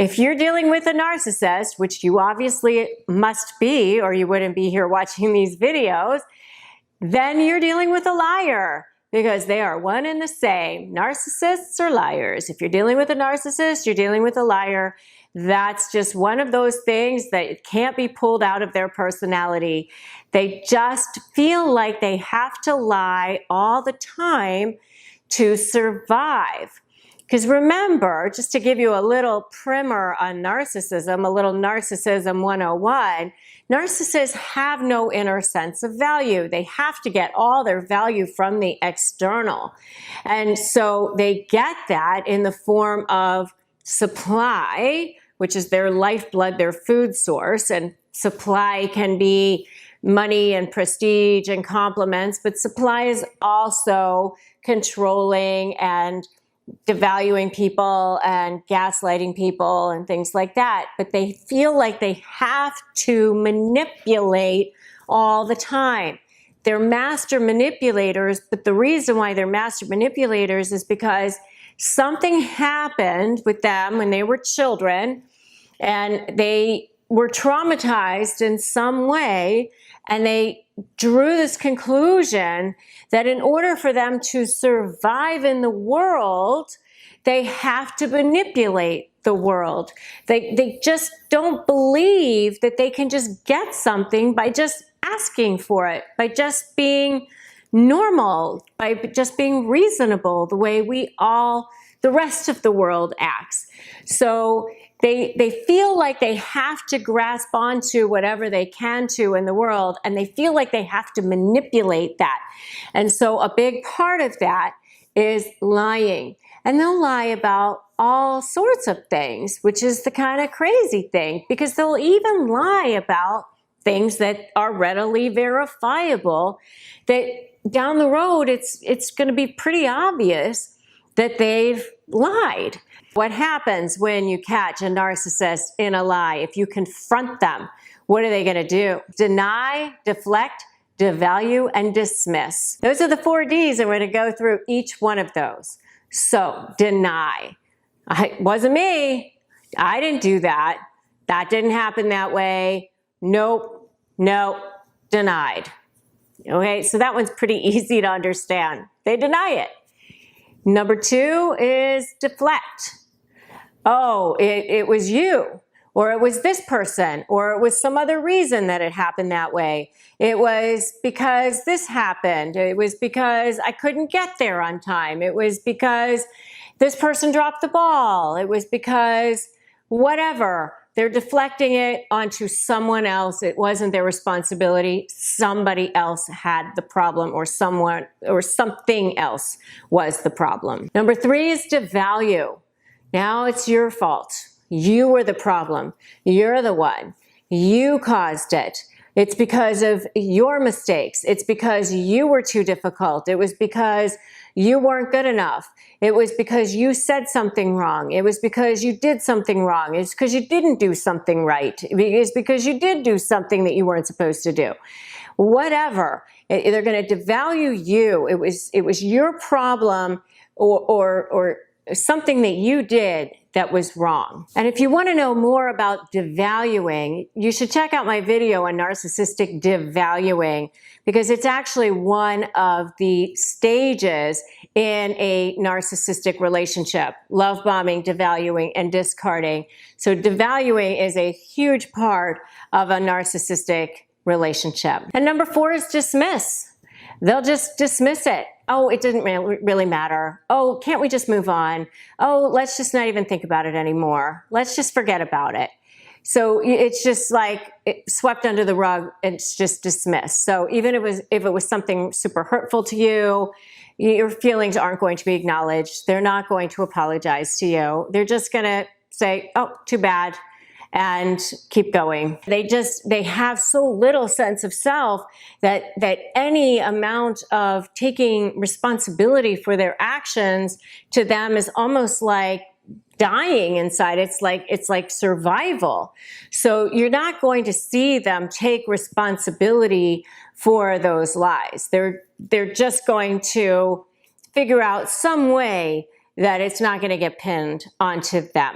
If you're dealing with a narcissist, which you obviously must be, or you wouldn't be here watching these videos, then you're dealing with a liar, because they are one and the same. Narcissists are liars. If you're dealing with a narcissist, you're dealing with a liar. That's just one of those things that can't be pulled out of their personality. They just feel like they have to lie all the time to survive. Because remember, just to give you a little primer on narcissism, a little Narcissism 101, narcissists have no inner sense of value. They have to get all their value from the external. And so they get that in the form of supply, which is their lifeblood, their food source. And supply can be money and prestige and compliments, but supply is also controlling and devaluing people and gaslighting people and things like that. But they feel like they have to manipulate all the time. They're master manipulators, but the reason why they're master manipulators is because something happened with them when they were children and they were traumatized in some way, and they drew this conclusion that in order for them to survive in the world, they have to manipulate the world. They just don't believe that they can just get something by just asking for it, by just being normal, by just being reasonable the way the rest of the world acts. So they feel like they have to grasp onto whatever they can to in the world, and they feel like they have to manipulate that. And so a big part of that is lying. And they'll lie about all sorts of things, which is the kind of crazy thing, because they'll even lie about things that are readily verifiable, that down the road it's going to be pretty obvious that they've lied. What happens when you catch a narcissist in a lie? If you confront them, what are they going to do? Deny, deflect, devalue, and dismiss. Those are the 4 Ds, and we're going to go through each one of those. So, deny. It wasn't me. I didn't do that. That didn't happen that way. Nope. Nope. Denied. Okay, so that one's pretty easy to understand. They deny it. Number 2 is deflect. Oh, it was you, or it was this person, or it was some other reason that it happened that way. It was because this happened. It was because I couldn't get there on time. It was because this person dropped the ball. It was because whatever. They're deflecting it onto someone else. It wasn't their responsibility. Somebody else had the problem, or someone or something else was the problem. Number 3 is devalue. Now it's your fault. You were the problem. You're the one. You caused it. It's because of your mistakes. It's because you were too difficult. It was because you weren't good enough. It was because you said something wrong. It was because you did something wrong. It's because you didn't do something right. It's because you did do something that you weren't supposed to do. Whatever. They're going to devalue you. It was your problem, or something that you did that was wrong. And if you want to know more about devaluing, you should check out my video on narcissistic devaluing, because it's actually one of the stages in a narcissistic relationship: love bombing, devaluing, and discarding. So devaluing is a huge part of a narcissistic relationship. And number 4 is dismiss. They'll just dismiss it. Oh, it didn't really matter. Oh, can't we just move on? Oh, let's just not even think about it anymore. Let's just forget about it. So it's just like swept under the rug. It's just dismissed. So even if it was something super hurtful to you, your feelings aren't going to be acknowledged. They're not going to apologize to you. They're just going to say, oh, too bad, and keep going. They have so little sense of self that any amount of taking responsibility for their actions to them is almost like dying inside. It's like survival. So you're not going to see them take responsibility for those lies. They're just going to figure out some way that it's not going to get pinned onto them.